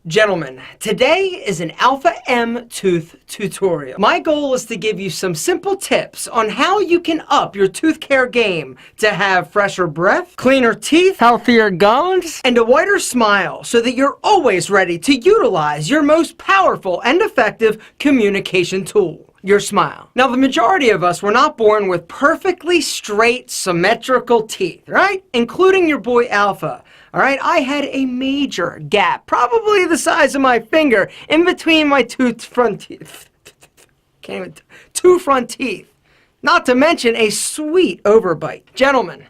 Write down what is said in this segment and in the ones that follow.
Gentlemen, today is an Alpha M tooth tutorial. My goal is to give you some simple tips on how you can up your tooth care game to have fresher breath, cleaner teeth, healthier gums, and a whiter smile so that you're always ready to utilize your most powerful and effective communication tool. Your smile. Now, the majority of us were not born with perfectly straight, symmetrical teeth, right? Including your boy Alpha. All right, I had a major gap, probably the size of my finger, in between my two front teeth. Two front teeth. Not to mention a sweet overbite. Gentlemen,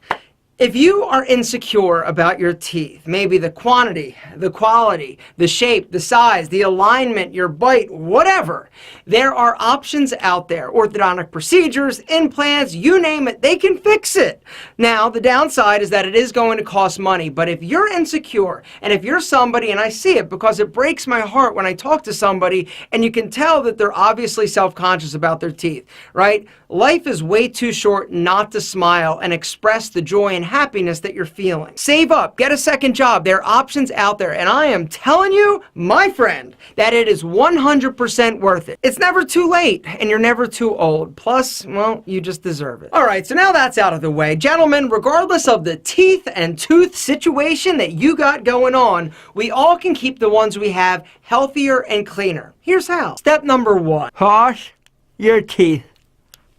if you are insecure about your teeth, maybe the quantity, the quality, the shape, the size, the alignment, your bite, whatever, there are options out there. Orthodontic procedures, implants, you name it, they can fix it. Now, the downside is that it is going to cost money, but if you're insecure, and if you're somebody, and I see it because it breaks my heart when I talk to somebody, and you can tell that they're obviously self-conscious about their teeth, right? Life is way too short not to smile and express the joy and happiness that you're feeling. Save up, get a second job. There are options out there, and I am telling you, my friend, that it is 100% worth it. It's never too late, and you're never too old. Plus, well, you just deserve it. All right, so now that's out of the way. Gentlemen, regardless of the teeth and tooth situation that you got going on, we all can keep the ones we have healthier and cleaner. Here's how. Step number 1. Wash your teeth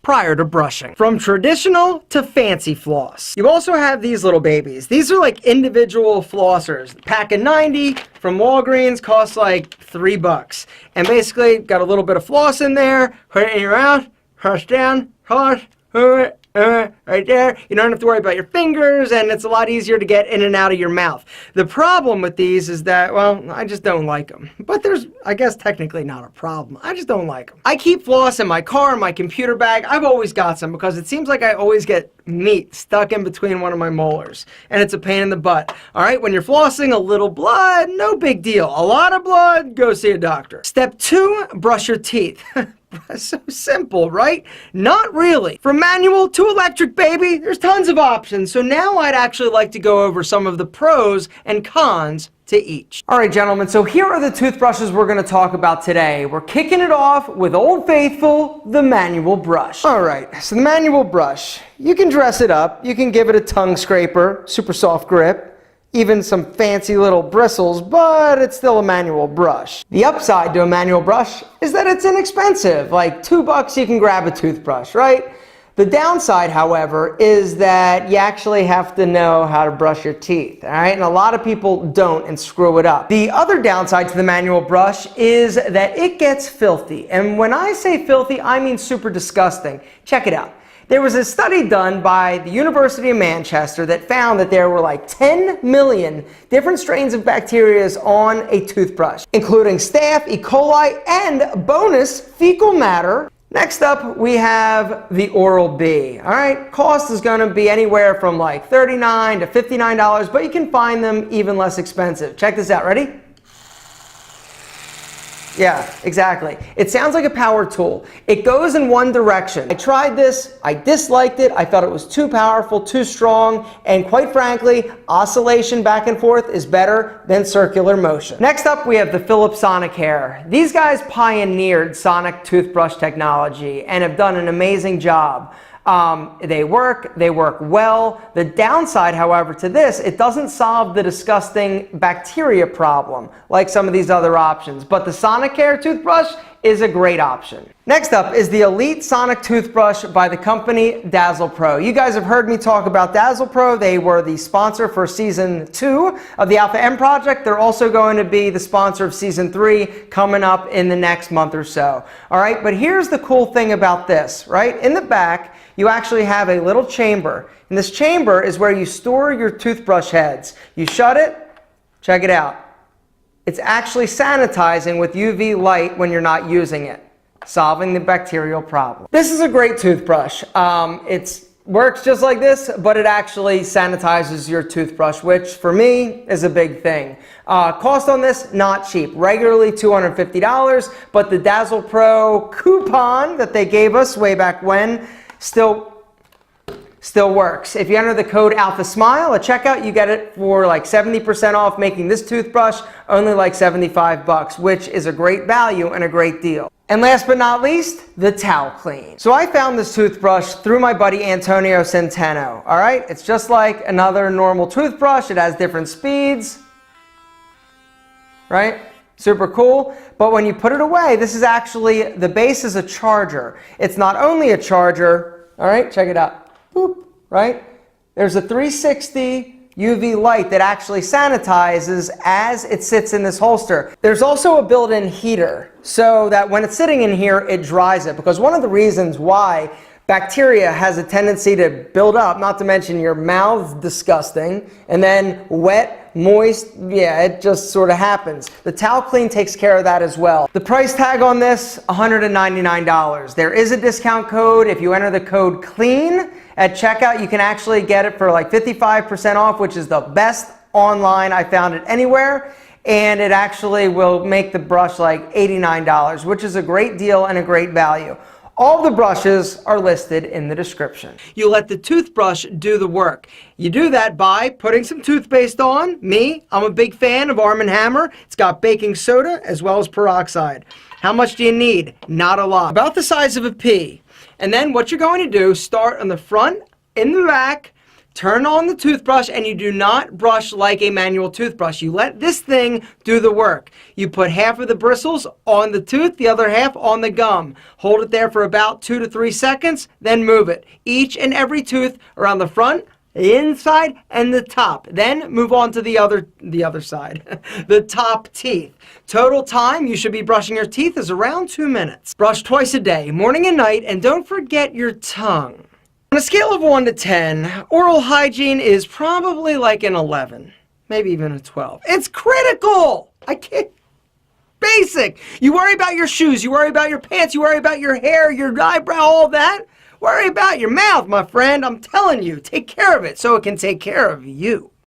prior to brushing. From traditional to fancy floss. You also have these little babies. These are like individual flossers. Pack of 90 from Walgreens costs like $3. And basically got a little bit of floss in there, put it in your mouth, press down, floss, right there. You don't have to worry about your fingers, and it's a lot easier to get in and out of your mouth. The problem with these is that, well, I just don't like them. But there's, I guess, technically not a problem. I just don't like them. I keep floss in my car, in my computer bag. I've always got some because it seems like I always get meat stuck in between one of my molars, and it's a pain in the butt. All right, when you're flossing, a little blood, no big deal. A lot of blood, go see a doctor. Step 2, brush your teeth. So simple, right? Not really. From manual to electric, baby, there's tons of options. So now I'd actually like to go over some of the pros and cons to each. All right, gentlemen, so here are the toothbrushes we're going to talk about today. We're kicking it off with Old Faithful, the manual brush. All right, so the manual brush, you can dress it up. You can give it a tongue scraper, super soft grip, even some fancy little bristles, but it's still a manual brush. The upside to a manual brush is that it's inexpensive. Like $2 you can grab a toothbrush, right? The downside, however, is that you actually have to know how to brush your teeth, all right? And a lot of people don't and screw it up. The other downside to the manual brush is that it gets filthy. And when I say filthy, I mean super disgusting. Check it out. There was a study done by the University of Manchester that found that there were like 10 million different strains of bacteria on a toothbrush, including staph, E. coli, and bonus fecal matter. Next up, we have the Oral-B. All right, cost is going to be anywhere from like $39 to $59, but you can find them even less expensive. Check this out. Ready? Yeah, exactly. It sounds like a power tool. It goes in one direction. I tried this, I disliked it, I thought it was too powerful, too strong, and quite frankly, oscillation back and forth is better than circular motion. Next up, we have the Philips Sonicare. These guys pioneered sonic toothbrush technology and have done an amazing job. They work well. The downside, however, to this, it doesn't solve the disgusting bacteria problem like some of these other options, but the Sonicare toothbrush is a great option. Next up is the Elite Sonic Toothbrush by the company Dazzle Pro. You guys have heard me talk about Dazzle Pro. They were the sponsor for Season 2 of the Alpha M project. They're also going to be the sponsor of Season 3 coming up in the next month or so. All right, but here's the cool thing about this, right? In the back, you actually have a little chamber. And this chamber is where you store your toothbrush heads. You shut it, check it out. It's actually sanitizing with UV light when you're not using it, solving the bacterial problem. This is a great toothbrush. It works just like this, but it actually sanitizes your toothbrush, which for me is a big thing. Cost on this, not cheap. Regularly $250, but the Dazzle Pro coupon that they gave us way back when, still still works. If you enter the code ALPHASMILE at checkout, you get it for like 70% off, making this toothbrush only like 75 bucks, which is a great value and a great deal. And last but not least, the TAO CLEAN. So I found this toothbrush through my buddy Antonio Centeno. All right, it's just like another normal toothbrush. It has different speeds, right? Super cool. But when you put it away, this is actually, the base is a charger. It's not only a charger, all right, check it out. Boop, right? There's a 360 UV light that actually sanitizes as it sits in this holster. There's also a built-in heater so that when it's sitting in here, it dries it. Because one of the reasons why bacteria has a tendency to build up, not to mention your mouth's disgusting, and then wet, moist, yeah, it just sort of happens. The TAO CLEAN takes care of that as well. The price tag on this, $199. There is a discount code. If you enter the code CLEAN at checkout, you can actually get it for like 55% off, which is the best online. I found it anywhere. And it actually will make the brush like $89, which is a great deal and a great value. All the brushes are listed in the description. You let the toothbrush do the work. You do that by putting some toothpaste on. I'm a big fan of Arm & Hammer. It's got baking soda as well as peroxide. How much do you need? Not a lot. About the size of a pea. And then what you're going to do, start on the front, in the back, turn on the toothbrush, and you do not brush like a manual toothbrush. You let this thing do the work. You put half of the bristles on the tooth, the other half on the gum. Hold it there for about 2 to 3 seconds, then move it. Each and every tooth around the front, the inside, and the top. Then move on to the other side, the top teeth. Total time you should be brushing your teeth is around 2 minutes. Brush twice a day, morning and night, and don't forget your tongue. On a scale of 1 to 10, oral hygiene is probably like an 11, maybe even a 12. It's critical! I can't. Basic. You worry about your shoes, you worry about your pants, you worry about your hair, your eyebrow, all that. Worry about your mouth, my friend. I'm telling you, take care of it so it can take care of you.